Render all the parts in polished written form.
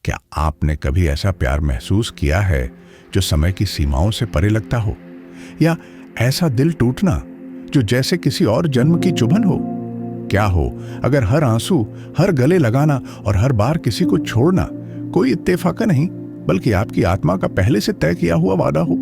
क्या आपने कभी ऐसा प्यार महसूस किया है जो समय की सीमाओं से परे लगता हो, या ऐसा दिल टूटना जो जैसे किसी और जन्म की चुभन हो? क्या हो अगर हर आंसू, हर गले लगाना और हर बार किसी को छोड़ना कोई इत्तेफाका नहीं बल्कि आपकी आत्मा का पहले से तय किया हुआ वादा हो?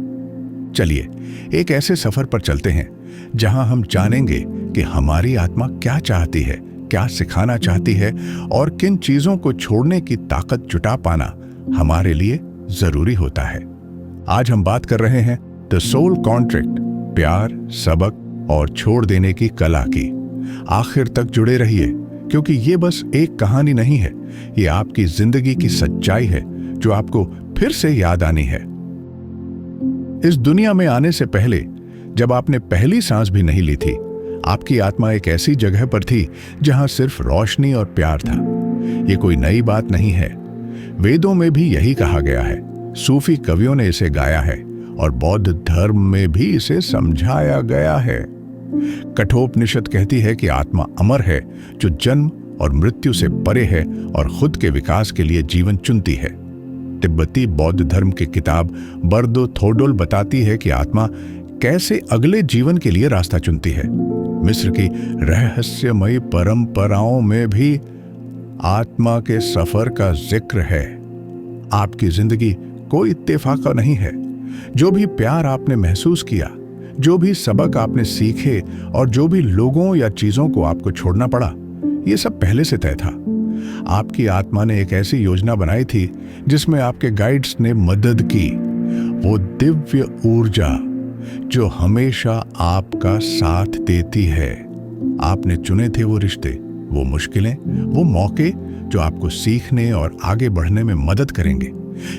चलिए एक ऐसे सफर पर चलते हैं जहां हम जानेंगे कि हमारी आत्मा क्या चाहती है, क्या सिखाना चाहती है और किन चीजों को छोड़ने की ताकत जुटा पाना हमारे लिए जरूरी होता है। आज हम बात कर रहे हैं द सोल कॉन्ट्रैक्ट, प्यार, सबक और छोड़ देने की कला की। आखिर तक जुड़े रहिए क्योंकि ये बस एक कहानी नहीं है, ये आपकी जिंदगी की सच्चाई है जो आपको फिर से याद आनी है। इस दुनिया में आने से पहले जब आपने पहली सांस भी नहीं ली थी, आपकी आत्मा एक ऐसी जगह पर थी जहां सिर्फ रोशनी और प्यार था। ये कोई नई बात नहीं है, वेदों में भी यही कहा गया है, सूफी कवियों ने इसे गाया है और बौद्ध धर्म में भी इसे समझाया गया है। कठोपनिषद कहती है कि आत्मा अमर है जो जन्म और मृत्यु से परे है और खुद के विकास के लिए जीवन चुनती है। तिब्बती बौद्ध धर्म की किताब बर्दो थोडोल बताती है कि आत्मा कैसे अगले जीवन के लिए रास्ता चुनती है। मिस्र की रहस्यमयी परंपराओं में भी आत्मा के सफर का जिक्र है। आपकी जिंदगी कोई इत्तेफाका नहीं है। जो भी प्यार आपने महसूस किया, जो भी सबक आपने सीखे और जो भी लोगों या चीजों को आपको छोड़ना पड़ा, ये सब पहले से तय था। आपकी आत्मा ने एक ऐसी योजना बनाई थी जिसमें आपके गाइड्स ने मदद की, वो दिव्य ऊर्जा जो हमेशा आपका साथ देती है। आपने चुने थे वो रिश्ते, वो मुश्किलें, वो मौके जो आपको सीखने और आगे बढ़ने में मदद करेंगे,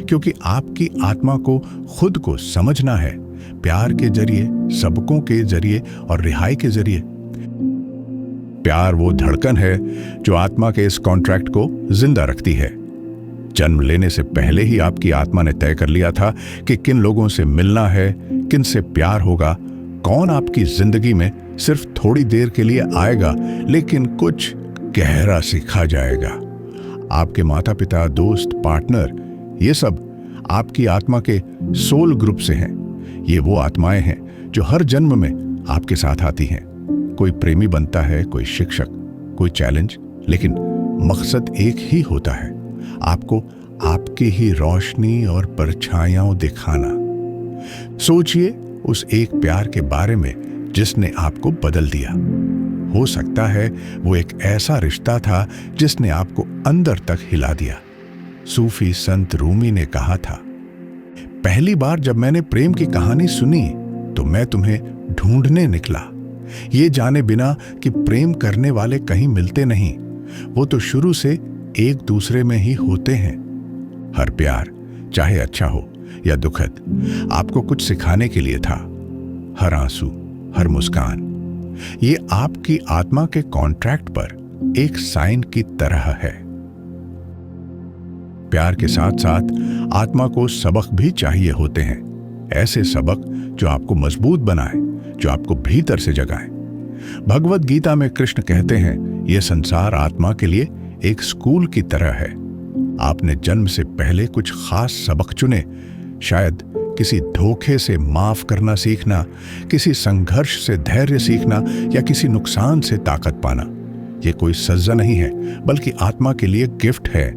क्योंकि आपकी आत्मा को खुद को समझना है, प्यार के जरिए, सबकों के जरिए और रिहाई के जरिए। प्यार वो धड़कन है जो आत्मा के इस कॉन्ट्रैक्ट को जिंदा रखती है। जन्म लेने से पहले ही आपकी आत्मा ने तय कर लिया था कि किन लोगों से मिलना है, किन से प्यार होगा, कौन आपकी जिंदगी में सिर्फ थोड़ी देर के लिए आएगा लेकिन कुछ गहरा सीखा जाएगा। आपके माता पिता, दोस्त, पार्टनर, ये सब आपकी आत्मा के सोल ग्रुप से हैं। ये वो आत्माएं हैं जो हर जन्म में आपके साथ आती हैं। कोई प्रेमी बनता है, कोई शिक्षक, कोई चैलेंज, लेकिन मकसद एक ही होता है, आपको आपकी ही रोशनी और परछाइयां दिखाना। सोचिए उस एक प्यार के बारे में जिसने आपको बदल दिया। हो सकता है वो एक ऐसा रिश्ता था जिसने आपको अंदर तक हिला दिया। सूफी संत रूमी ने कहा था, पहली बार जब मैंने प्रेम की कहानी सुनी तो मैं तुम्हें ढूंढने निकला, ये जाने बिना कि प्रेम करने वाले कहीं मिलते नहीं, वो तो शुरू से एक दूसरे में ही होते हैं। हर प्यार, चाहे अच्छा हो या दुखद, आपको कुछ सिखाने के लिए था। हर आंसू, हर मुस्कान, ये आपकी आत्मा के कॉन्ट्रैक्ट पर एक साइन की तरह है। प्यार के साथ साथ आत्मा को सबक भी चाहिए होते हैं, ऐसे सबक जो आपको मजबूत बनाए, जो आपको भीतर से जगाए। भगवद गीता में कृष्ण कहते हैं, यह संसार आत्मा के लिए एक स्कूल की तरह है। आपने जन्म से पहले कुछ खास सबक चुने, शायद किसी धोखे से माफ करना सीखना, किसी संघर्ष से धैर्य सीखना या किसी नुकसान से ताकत पाना। ये कोई सजा नहीं है बल्कि आत्मा के लिए गिफ्ट है।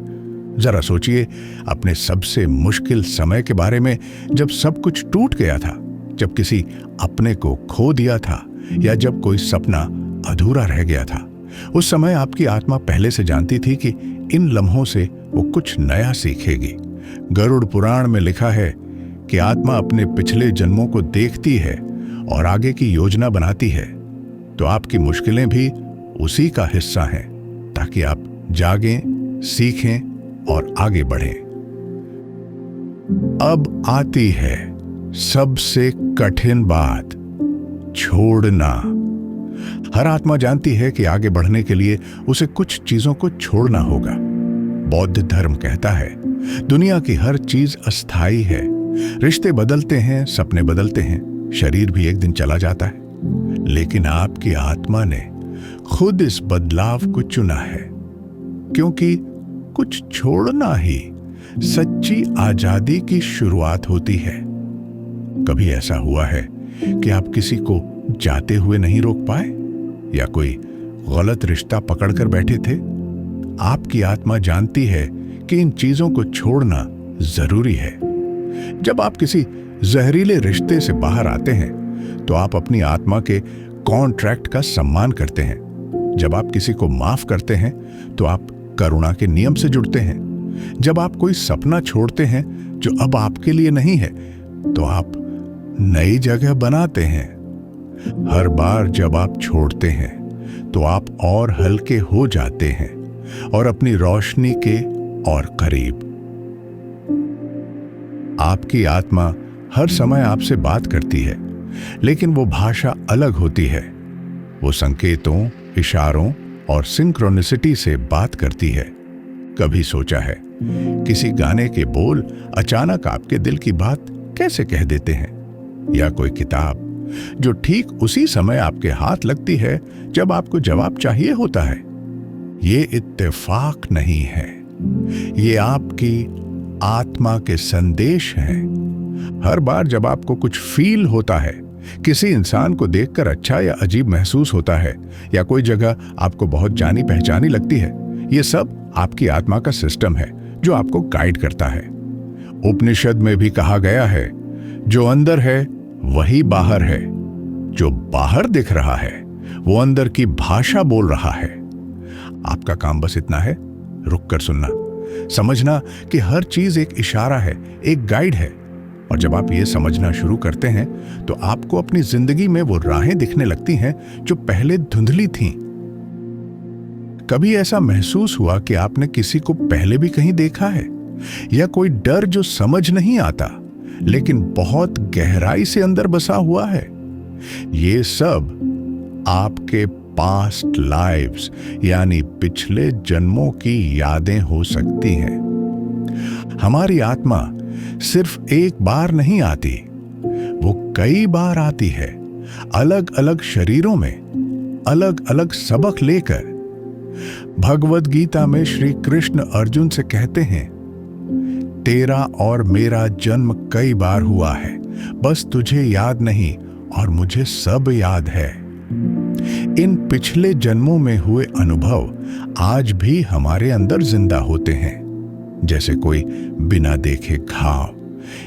जरा सोचिए अपने सबसे मुश्किल समय के बारे में, जब सब कुछ टूट गया था, जब किसी अपने को खो दिया था या जब कोई सपना अधूरा रह गया था। उस समय आपकी आत्मा पहले से जानती थी कि इन लम्हों से वो कुछ नया सीखेगी। गरुड़ पुराण में लिखा है कि आत्मा अपने पिछले जन्मों को देखती है और आगे की योजना बनाती है। तो आपकी मुश्किलें भी उसी का हिस्सा हैं, ताकि आप जागें, सीखें और आगे बढ़ें। अब आती है सबसे कठिन बात, छोड़ना। हर आत्मा जानती है कि आगे बढ़ने के लिए उसे कुछ चीजों को छोड़ना होगा। बौद्ध धर्म कहता है, दुनिया की हर चीज अस्थायी है। रिश्ते बदलते हैं, सपने बदलते हैं, शरीर भी एक दिन चला जाता है। लेकिन आपकी आत्मा ने खुद इस बदलाव को चुना है, क्योंकि कुछ छोड़ना ही सच्ची आजादी की शुरुआत होती है। कभी ऐसा हुआ है कि आप किसी को जाते हुए नहीं रोक पाए, या कोई गलत रिश्ता पकड़कर बैठे थे? आपकी आत्मा जानती है कि इन चीजों को छोड़ना जरूरी है। जब आप किसी जहरीले रिश्ते से बाहर आते हैं तो आप अपनी आत्मा के कॉन्ट्रैक्ट का सम्मान करते हैं। जब आप किसी को माफ करते हैं तो आप करुणा के नियम से जुड़ते हैं। जब आप कोई सपना छोड़ते हैं जो अब आपके लिए नहीं है तो आप नई जगह बनाते हैं। हर बार जब आप छोड़ते हैं तो आप और हल्के हो जाते हैं और अपनी रोशनी के और करीब। आपकी आत्मा हर समय आपसे बात करती है, लेकिन वो भाषा अलग होती है। वो संकेतों, इशारों और सिंक्रोनिसिटी से बात करती है। कभी सोचा है किसी गाने के बोल अचानक आपके दिल की बात कैसे कह देते हैं? या कोई किताब जो ठीक उसी समय आपके हाथ लगती है जब आपको जवाब चाहिए होता है? ये इत्तेफाक नहीं है, ये आपकी आत्मा के संदेश हैं। हर बार जब आपको कुछ फील होता है, किसी इंसान को देखकर अच्छा या अजीब महसूस होता है, या कोई जगह आपको बहुत जानी पहचानी लगती है, ये सब आपकी आत्मा का सिस्टम है जो आपको गाइड करता है। उपनिषद में भी कहा गया है, जो अंदर है वही बाहर है, जो बाहर दिख रहा है वो अंदर की भाषा बोल रहा है। आपका काम बस इतना है, रुक कर सुनना, समझना कि हर चीज एक इशारा है, एक गाइड है। और जब आप ये समझना शुरू करते हैं तो आपको अपनी जिंदगी में वो राहें दिखने लगती हैं जो पहले धुंधली थीं। कभी ऐसा महसूस हुआ कि आपने किसी को पहले भी कहीं देखा है, या कोई डर जो समझ नहीं आता लेकिन बहुत गहराई से अंदर बसा हुआ है? ये सब आपके पास्ट लाइव्स यानी पिछले जन्मों की यादें हो सकती हैं। हमारी आत्मा सिर्फ एक बार नहीं आती, वो कई बार आती है, अलग अलग शरीरों में, अलग अलग सबक लेकर। भगवद गीता में श्री कृष्ण अर्जुन से कहते हैं, तेरा और मेरा जन्म कई बार हुआ है, बस तुझे याद नहीं और मुझे सब याद है। इन पिछले जन्मों में हुए अनुभव आज भी हमारे अंदर जिंदा होते हैं, जैसे कोई बिना देखे घाव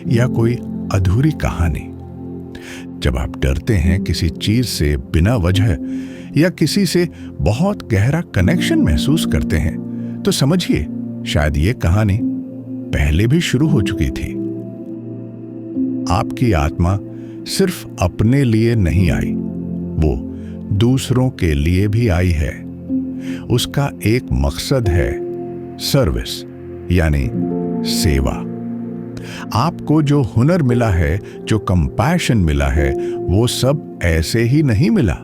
या कोई अधूरी कहानी। जब आप डरते हैं किसी चीज से बिना वजह, या किसी से बहुत गहरा कनेक्शन महसूस करते हैं, तो समझिए शायद ये कहानी पहले भी शुरू हो चुकी थी। आपकी आत्मा सिर्फ अपने लिए नहीं आई, वो दूसरों के लिए भी आई है। उसका एक मकसद है, सर्विस यानी सेवा। आपको जो हुनर मिला है, जो कंपैशन मिला है, वो सब ऐसे ही नहीं मिला।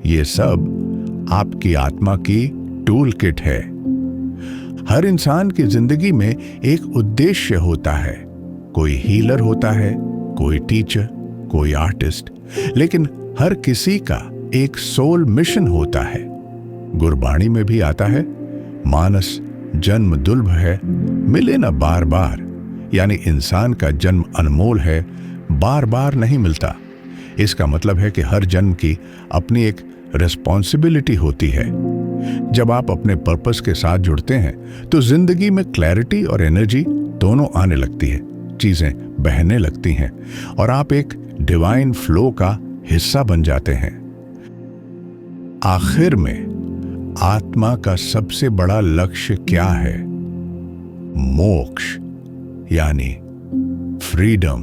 ये सब आपकी आत्मा की टूल किट है। हर इंसान की जिंदगी में एक उद्देश्य होता है। कोई हीलर होता है, कोई टीचर, कोई आर्टिस्ट, लेकिन हर किसी का एक सोल मिशन होता है। गुरबाणी में भी आता है, मानस जन्म दुर्लभ है, मिले न बार बार, यानी इंसान का जन्म अनमोल है, बार बार नहीं मिलता। इसका मतलब है कि हर जन्म की अपनी एक रिस्पॉन्सिबिलिटी होती है। जब आप अपने पर्पस के साथ जुड़ते हैं तो जिंदगी में क्लैरिटी और एनर्जी दोनों आने लगती है, चीजें बहने लगती हैं और आप एक डिवाइन फ्लो का हिस्सा बन जाते हैं। आखिर में आत्मा का सबसे बड़ा लक्ष्य क्या है? मोक्ष यानी फ्रीडम।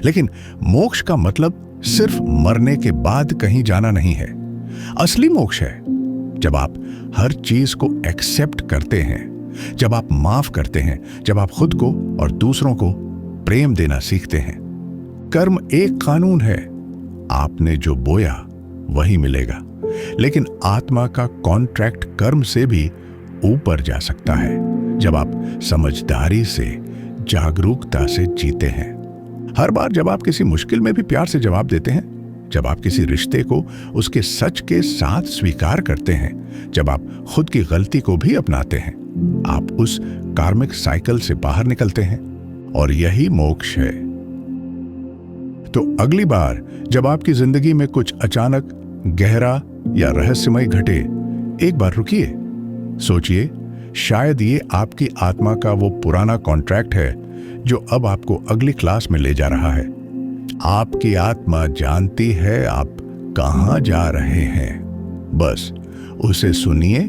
लेकिन मोक्ष का मतलब सिर्फ मरने के बाद कहीं जाना नहीं है। असली मोक्ष है जब आप हर चीज को एक्सेप्ट करते हैं, जब आप माफ करते हैं, जब आप खुद को और दूसरों को प्रेम देना सीखते हैं। कर्म एक कानून है, आपने जो बोया वही मिलेगा, लेकिन आत्मा का कॉन्ट्रैक्ट कर्म से भी ऊपर जा सकता है जब आप समझदारी से, जागरूकता से जीते हैं। हर बार जब आप किसी मुश्किल में भी प्यार से जवाब देते हैं, जब आप किसी रिश्ते को उसके सच के साथ स्वीकार करते हैं, जब आप खुद की गलती को भी अपनाते हैं, आप उस कार्मिक साइकिल से बाहर निकलते हैं और यही मोक्ष है। तो अगली बार जब आपकी जिंदगी में कुछ अचानक गहरा या रहस्यमय घटे, एक बार रुकिए, सोचिए, शायद ये आपकी आत्मा का वो पुराना कॉन्ट्रैक्ट है जो अब आपको अगली क्लास में ले जा रहा है। आपकी आत्मा जानती है आप कहां जा रहे हैं, बस उसे सुनिए